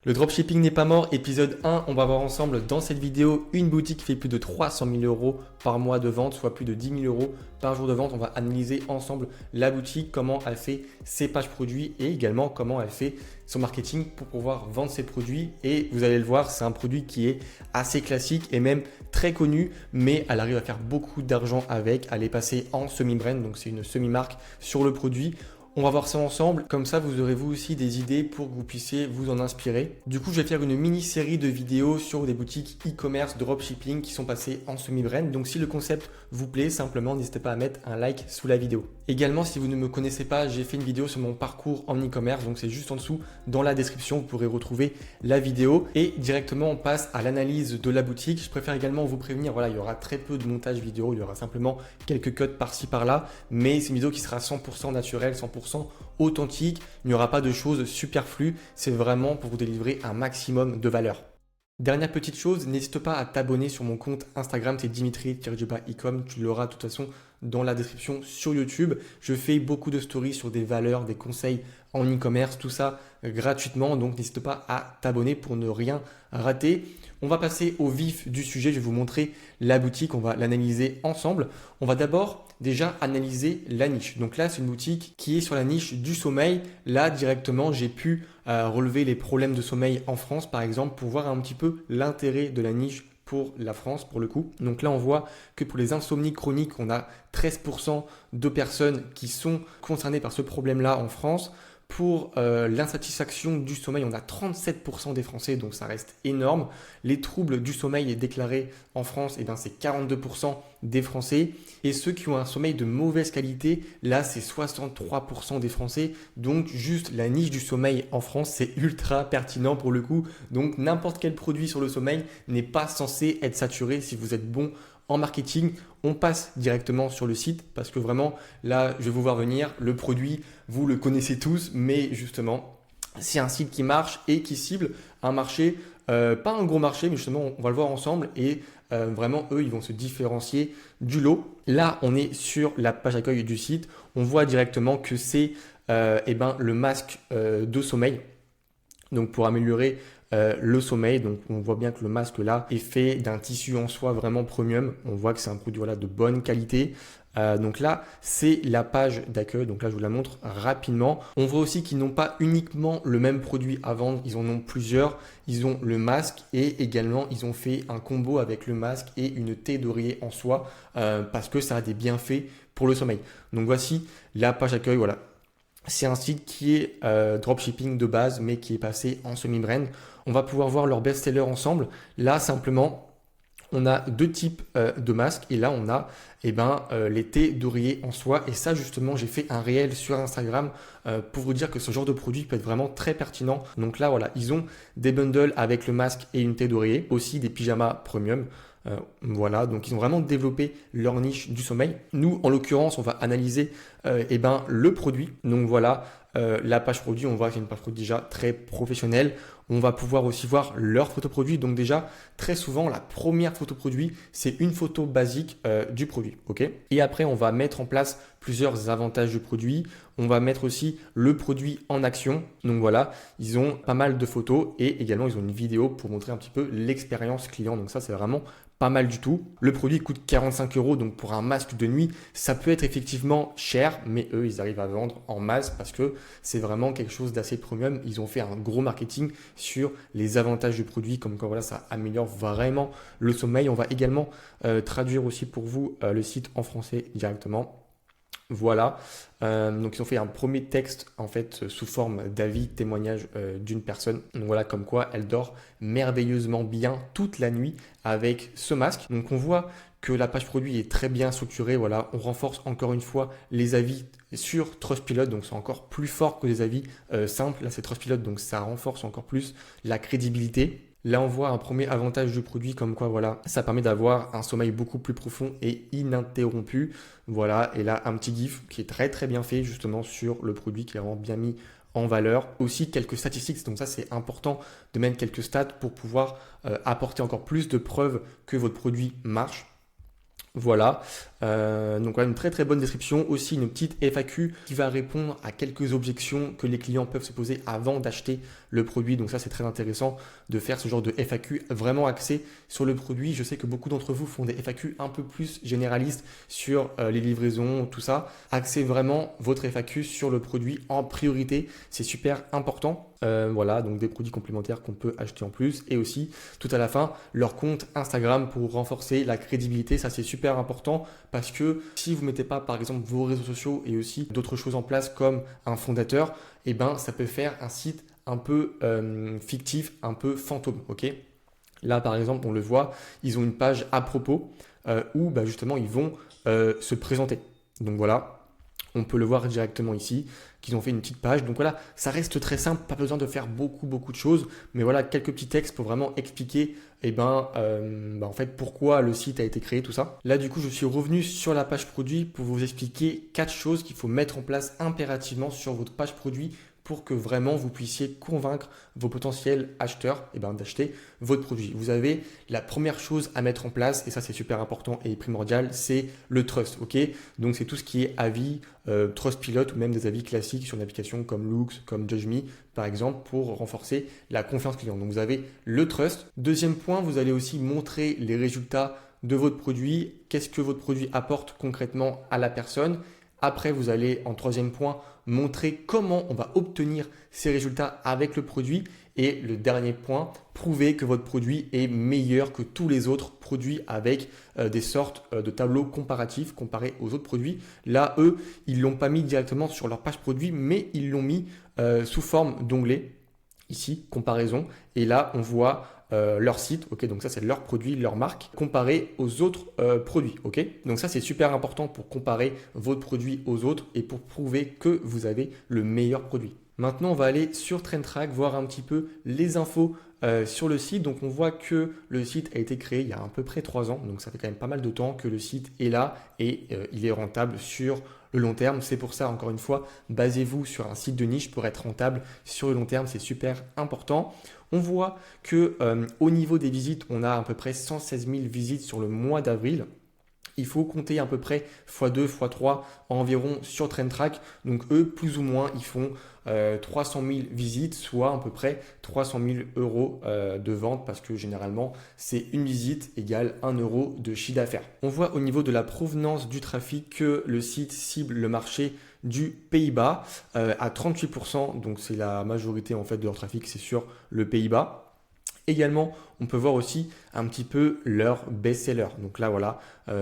Le dropshipping n'est pas mort, épisode 1, on va voir ensemble dans cette vidéo une boutique qui fait plus de 300 000 euros par mois de vente, soit plus de 10 000 euros par jour de vente. On va analyser ensemble la boutique, comment elle fait ses pages produits et également comment elle fait son marketing pour pouvoir vendre ses produits. Et vous allez le voir, c'est un produit qui est assez classique et même très connu, mais elle arrive à faire beaucoup d'argent avec. Elle est passée en semi-brand, donc c'est une semi-marque sur le produit. On va voir ça ensemble, comme ça vous aurez vous aussi des idées pour que vous puissiez vous en inspirer. Du coup, je vais faire une mini-série de vidéos sur des boutiques e-commerce, dropshipping qui sont passées en semi-brand. Donc si le concept vous plaît, simplement n'hésitez pas à mettre un like sous la vidéo. Également, si vous ne me connaissez pas, j'ai fait une vidéo sur mon parcours en e-commerce, donc c'est juste en dessous dans la description, vous pourrez retrouver la vidéo. Et directement, on passe à l'analyse de la boutique. Je préfère également vous prévenir, voilà, il y aura très peu de montage vidéo, il y aura simplement quelques cuts par-ci par-là, mais c'est une vidéo qui sera 100% naturelle, 100% authentique, il n'y aura pas de choses superflues, c'est vraiment pour vous délivrer un maximum de valeur. Dernière petite chose, n'hésite pas à t'abonner sur mon compte Instagram, c'est Dimitri-ecom, tu l'auras de toute façon dans la description sur YouTube. Je fais beaucoup de stories sur des valeurs, des conseils en e-commerce, tout ça gratuitement, donc n'hésite pas à t'abonner pour ne rien rater. On va passer au vif du sujet, je vais vous montrer la boutique, on va l'analyser ensemble. On va d'abord déjà analyser la niche. Donc là, c'est une boutique qui est sur la niche du sommeil. Là, directement, j'ai pu relever les problèmes de sommeil en France, par exemple, pour voir un petit peu l'intérêt de la niche pour la France, pour le coup. Donc là, on voit que pour les insomnies chroniques, on a 13% de personnes qui sont concernées par ce problème-là en France. Pour l'insatisfaction du sommeil, on a 37% des Français, donc ça reste énorme. Les troubles du sommeil déclarés en France, eh bien, c'est 42% des Français. Et ceux qui ont un sommeil de mauvaise qualité, là, c'est 63% des Français. Donc, juste la niche du sommeil en France, c'est ultra pertinent pour le coup. Donc, n'importe quel produit sur le sommeil n'est pas censé être saturé si vous êtes bon en marketing. On passe directement sur le site parce que vraiment, là, je vais vous voir venir. Le produit, vous le connaissez tous, mais justement, c'est un site qui marche et qui cible un marché, pas un gros marché, mais justement, on va le voir ensemble et vraiment, eux, ils vont se différencier du lot. Là, on est sur la page accueil du site. On voit directement que c'est le masque de sommeil. Donc, pour améliorer le sommeil, donc on voit bien que le masque là est fait d'un tissu en soie vraiment premium. On voit que c'est un produit voilà, de bonne qualité. Donc là, c'est la page d'accueil. Donc là, je vous la montre rapidement. On voit aussi qu'ils n'ont pas uniquement le même produit à vendre. Ils en ont plusieurs. Ils ont le masque et également, ils ont fait un combo avec le masque et une thé d'oreiller en soie parce que ça a des bienfaits pour le sommeil. Donc voici la page accueil. Voilà. C'est un site qui est dropshipping de base, mais qui est passé en semi-brand. On va pouvoir voir leurs best-sellers ensemble. Là, simplement, on a deux types de masques et là, on a les thés d'oreiller en soie. Et ça, justement, j'ai fait un réel sur Instagram pour vous dire que ce genre de produit peut être vraiment très pertinent. Donc là, voilà, ils ont des bundles avec le masque et une thé d'oreiller, aussi des pyjamas premium. Voilà, donc ils ont vraiment développé leur niche du sommeil. Nous, en l'occurrence, on va analyser le produit. Donc voilà, la page produit, on voit que c'est une page produit déjà très professionnelle. On va pouvoir aussi voir leur photo produit. Donc déjà, très souvent, la première photo produit, c'est une photo basique du produit. Ok. Et après, on va mettre en place plusieurs avantages du produit. On va mettre aussi le produit en action. Donc voilà, ils ont pas mal de photos et également, ils ont une vidéo pour montrer un petit peu l'expérience client. Donc ça, c'est vraiment pas mal du tout. Le produit coûte 45 euros, donc pour un masque de nuit, ça peut être effectivement cher, mais eux, ils arrivent à vendre en masse parce que c'est vraiment quelque chose d'assez premium. Ils ont fait un gros marketing sur les avantages du produit, comme quoi voilà, ça améliore vraiment le sommeil. On va également traduire aussi pour vous le site en français directement. Voilà, donc ils ont fait un premier texte en fait sous forme d'avis, témoignage d'une personne. Donc voilà, comme quoi elle dort merveilleusement bien toute la nuit avec ce masque. Donc on voit que la page produit est très bien structurée. Voilà, on renforce encore une fois les avis sur Trustpilot, donc c'est encore plus fort que des avis simples. Là c'est Trustpilot, donc ça renforce encore plus la crédibilité. Là, on voit un premier avantage du produit comme quoi, voilà, ça permet d'avoir un sommeil beaucoup plus profond et ininterrompu. Voilà, et là, un petit gif qui est très très bien fait justement sur le produit qui est vraiment bien mis en valeur. Aussi, quelques statistiques, donc ça, c'est important de mettre quelques stats pour pouvoir apporter encore plus de preuves que votre produit marche. Voilà, donc voilà, une très très bonne description, aussi une petite FAQ qui va répondre à quelques objections que les clients peuvent se poser avant d'acheter le produit. Donc ça, c'est très intéressant de faire ce genre de FAQ vraiment axé sur le produit. Je sais que beaucoup d'entre vous font des FAQ un peu plus généralistes sur les livraisons, tout ça. Axez vraiment votre FAQ sur le produit en priorité. C'est super important. Voilà, donc des produits complémentaires qu'on peut acheter en plus et aussi tout à la fin leur compte Instagram pour renforcer la crédibilité. Ça, c'est super important parce que si vous ne mettez pas par exemple vos réseaux sociaux et aussi d'autres choses en place comme un fondateur, eh ben, ça peut faire un site un peu fictif, un peu fantôme. Ok, là, par exemple, on le voit, ils ont une page à propos où bah, justement ils vont se présenter. Donc voilà. On peut le voir directement ici, qu'ils ont fait une petite page. Donc voilà, ça reste très simple, pas besoin de faire beaucoup de choses. Mais voilà, quelques petits textes pour vraiment expliquer en fait, pourquoi le site a été créé, tout ça. Là, du coup, je suis revenu sur la page produit pour vous expliquer 4 choses qu'il faut mettre en place impérativement sur votre page produit pour que vraiment vous puissiez convaincre vos potentiels acheteurs d'acheter votre produit. Vous avez la première chose à mettre en place, et ça c'est super important et primordial, c'est le trust. Ok, donc c'est tout ce qui est avis, Trustpilot ou même des avis classiques sur une application comme Loox, comme JudgeMe par exemple, pour renforcer la confiance client. Donc vous avez le trust. Deuxième point, vous allez aussi montrer les résultats de votre produit. Qu'est-ce que votre produit apporte concrètement à la personne? Après, vous allez en troisième point montrer comment on va obtenir ces résultats avec le produit. Et le dernier point, prouver que votre produit est meilleur que tous les autres produits avec des sortes de tableaux comparatifs comparés aux autres produits. Là, eux, ils ne l'ont pas mis directement sur leur page produit, mais ils l'ont mis sous forme d'onglet. Ici, comparaison. Et là, on voit leur site, ok, donc ça c'est leur produit, leur marque, comparé aux autres produits, ok. Donc ça c'est super important pour comparer votre produit aux autres et pour prouver que vous avez le meilleur produit. Maintenant, on va aller sur TrendTrack, voir un petit peu les infos sur le site. Donc on voit que le site a été créé il y a à peu près 3 ans, donc ça fait quand même pas mal de temps que le site est là et il est rentable sur le long terme. C'est pour ça, encore une fois, basez-vous sur un site de niche pour être rentable sur le long terme, c'est super important. On voit que au niveau des visites, on a à peu près 116 000 visites sur le mois d'avril. Il faut compter à peu près x2, x3 environ sur TrendTrack. Donc eux, plus ou moins, ils font 300 000 visites, soit à peu près 300 000 euros de vente parce que généralement, c'est une visite égale 1 euro de chiffre d'affaires. On voit au niveau de la provenance du trafic que le site cible le marché du Pays-Bas à 38%. Donc c'est la majorité en fait de leur trafic, c'est sur le Pays-Bas. Également, on peut voir aussi un petit peu leur best-seller. Donc là, voilà,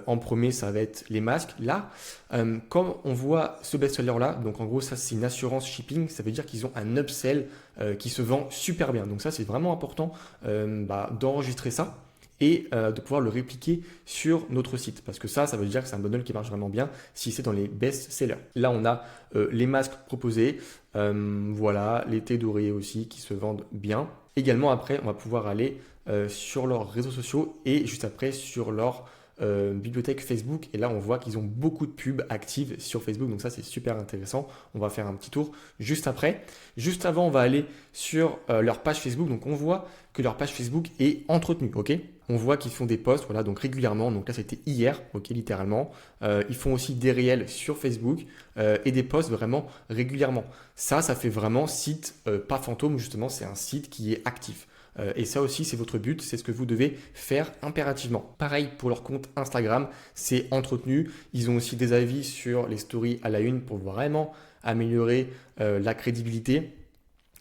en premier, ça va être les masques. Là, comme on voit ce best-seller-là, donc en gros, ça, c'est une assurance shipping. Ça veut dire qu'ils ont un upsell qui se vend super bien. Donc ça, c'est vraiment important d'enregistrer ça et de pouvoir le répliquer sur notre site. Parce que ça veut dire que c'est un bundle qui marche vraiment bien si c'est dans les best-sellers. Là, on a les masques proposés. Voilà, les thés d'oreiller aussi qui se vendent bien. Également, après, on va pouvoir aller sur leurs réseaux sociaux et juste après sur leur bibliothèque Facebook. Et là, on voit qu'ils ont beaucoup de pubs actives sur Facebook. Donc ça, c'est super intéressant. On va faire un petit tour juste après. Juste avant, on va aller sur leur page Facebook. Donc, on voit que leur page Facebook est entretenue. Ok, on voit qu'ils font des posts, voilà, donc régulièrement. Donc là, c'était hier, ok, littéralement. Ils font aussi des réels sur Facebook et des posts vraiment régulièrement. Ça fait vraiment site pas fantôme, justement, c'est un site qui est actif. Et ça aussi, c'est votre but, c'est ce que vous devez faire impérativement. Pareil pour leur compte Instagram, c'est entretenu. Ils ont aussi des avis sur les stories à la une pour vraiment améliorer la crédibilité.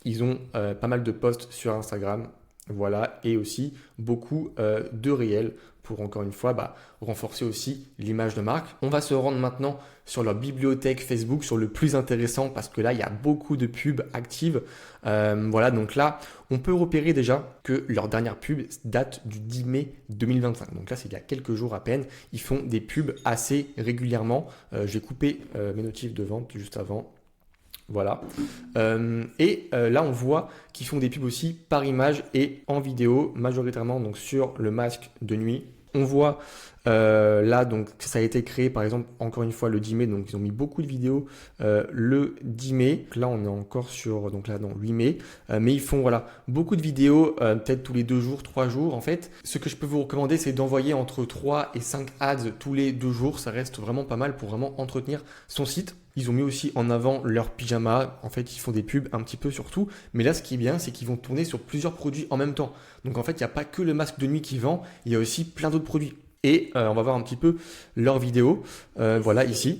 Ils ont pas mal de posts sur Instagram. Voilà, et aussi beaucoup de réels pour encore une fois renforcer aussi l'image de marque. On va se rendre maintenant sur leur bibliothèque Facebook, sur le plus intéressant parce que là, il y a beaucoup de pubs actives. Voilà, donc là, on peut repérer déjà que leur dernière pub date du 10 mai 2025. Donc là, c'est il y a quelques jours à peine. Ils font des pubs assez régulièrement. J'ai coupé mes notifs de vente juste avant. Voilà. Là, on voit qu'ils font des pubs aussi par image et en vidéo, majoritairement donc sur le masque de nuit. On voit là donc ça a été créé par exemple encore une fois le 10 mai, donc ils ont mis beaucoup de vidéos le 10 mai. Là, on est encore sur 8 mai, mais ils font voilà beaucoup de vidéos peut-être tous les 2 jours, 3 jours en fait. Ce que je peux vous recommander, c'est d'envoyer entre 3 et 5 ads tous les 2 jours. Ça reste vraiment pas mal pour vraiment entretenir son site. Ils ont mis aussi en avant leurs pyjamas. En fait, ils font des pubs un petit peu sur tout. Mais là, ce qui est bien, c'est qu'ils vont tourner sur plusieurs produits en même temps. Donc en fait, il n'y a pas que le masque de nuit qui vend, il y a aussi plein d'autres produits. Et on va voir un petit peu leurs vidéos. Voilà, ici.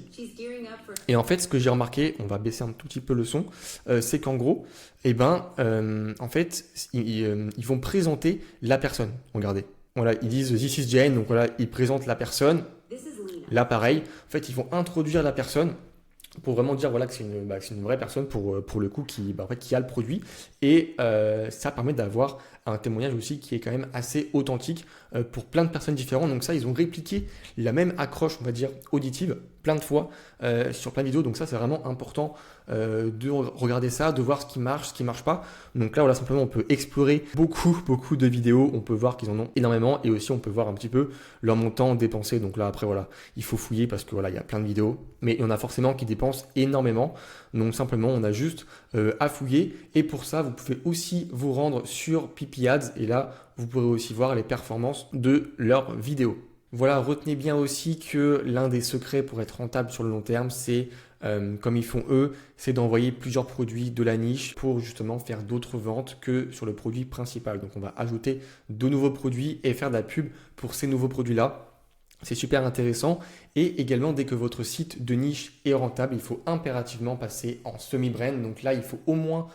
Et en fait, ce que j'ai remarqué, on va baisser un tout petit peu le son, c'est qu'en gros, en fait, ils vont présenter la personne. Regardez. Voilà, ils disent This is Jane, donc voilà, ils présentent la personne. Là, pareil, en fait, ils vont introduire la personne pour vraiment dire voilà, que c'est une vraie personne pour le coup en fait, qui a le produit. Et ça permet d'avoir un témoignage aussi qui est quand même assez authentique pour plein de personnes différentes. Donc ça, ils ont répliqué la même accroche, on va dire, auditive plein de fois sur plein de vidéos. Donc ça, c'est vraiment important de regarder ça, de voir ce qui marche pas. Donc là, voilà, simplement, on peut explorer beaucoup de vidéos. On peut voir qu'ils en ont énormément et aussi on peut voir un petit peu leur montant dépensé. Donc là, après, voilà, il faut fouiller parce que voilà, il y a plein de vidéos, mais il y en a forcément qui dépensent énormément. Donc simplement, on a juste à fouiller. Et pour ça, vous pouvez aussi vous rendre sur Pipi Ads et là, vous pourrez aussi voir les performances de leurs vidéos. Voilà, retenez bien aussi que l'un des secrets pour être rentable sur le long terme, c'est, comme ils font eux, c'est d'envoyer plusieurs produits de la niche pour justement faire d'autres ventes que sur le produit principal. Donc on va ajouter de nouveaux produits et faire de la pub pour ces nouveaux produits-là. C'est super intéressant. Et également, dès que votre site de niche est rentable, il faut impérativement passer en semi-brand. Donc là, il faut au moins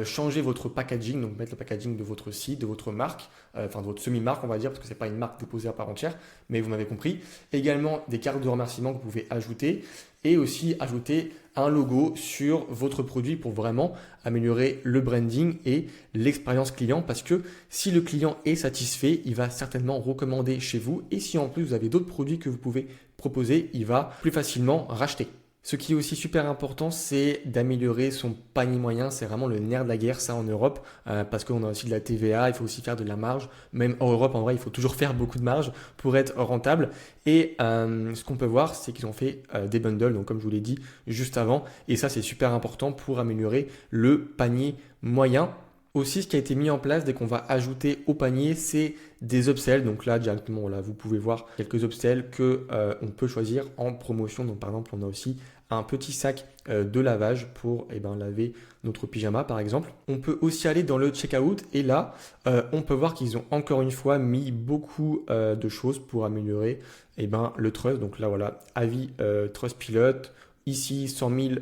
changer votre packaging, donc mettre le packaging de votre site, de votre marque, enfin de votre semi-marque, on va dire, parce que ce n'est pas une marque déposée à part entière, mais vous m'avez compris. Également, des cartes de remerciement que vous pouvez ajouter et aussi ajouter un logo sur votre produit pour vraiment améliorer le branding et l'expérience client parce que si le client est satisfait, il va certainement recommander chez vous et si en plus vous avez d'autres produits que vous pouvez proposer, il va plus facilement racheter. Ce qui est aussi super important, c'est d'améliorer son panier moyen. C'est vraiment le nerf de la guerre, ça, en Europe, parce qu'on a aussi de la TVA, il faut aussi faire de la marge. Même en Europe, en vrai, il faut toujours faire beaucoup de marge pour être rentable. Et ce qu'on peut voir, c'est qu'ils ont fait des bundles, donc comme je vous l'ai dit juste avant. Et ça, c'est super important pour améliorer le panier moyen. Aussi, ce qui a été mis en place dès qu'on va ajouter au panier, c'est des upsells. Donc là, directement, là, vous pouvez voir quelques upsells qu'on peut choisir en promotion. Donc par exemple, on a aussi un petit sac de lavage pour laver notre pyjama par exemple. On peut aussi aller dans le checkout et là, on peut voir qu'ils ont encore une fois mis beaucoup de choses pour améliorer le trust. Donc là, voilà, avis Trustpilot. Ici, 100 000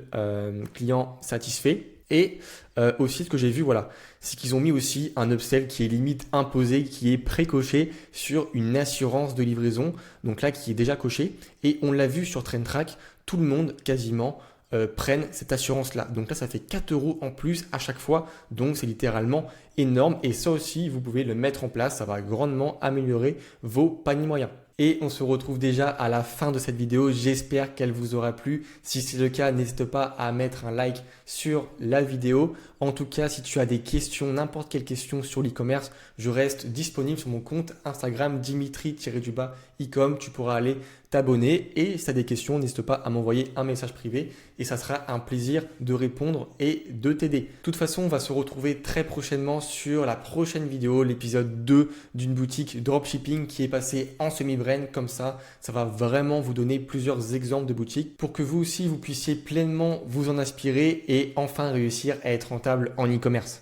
clients satisfaits. Et aussi, ce que j'ai vu, voilà, c'est qu'ils ont mis aussi un upsell qui est limite imposé, qui est pré-coché sur une assurance de livraison. Donc là, qui est déjà coché. Et on l'a vu sur TrendTrack, tout le monde quasiment prennent cette assurance-là. Donc là, ça fait 4 € en plus à chaque fois. Donc c'est littéralement énorme. Et ça aussi, vous pouvez le mettre en place. Ça va grandement améliorer vos paniers moyens. Et on se retrouve déjà à la fin de cette vidéo. J'espère qu'elle vous aura plu. Si c'est le cas, n'hésite pas à mettre un like sur la vidéo. En tout cas, si tu as des questions, n'importe quelle question sur l'e-commerce, je reste disponible sur mon compte Instagram Dimitri-ecom. Tu pourras aller t'abonner et si tu as des questions, n'hésite pas à m'envoyer un message privé et ça sera un plaisir de répondre et de t'aider. De toute façon, on va se retrouver très prochainement sur la prochaine vidéo, l'épisode 2 d'une boutique dropshipping qui est passée en semi-brand. Comme ça va vraiment vous donner plusieurs exemples de boutiques pour que vous aussi, vous puissiez pleinement vous en inspirer et enfin réussir à être rentable en e-commerce.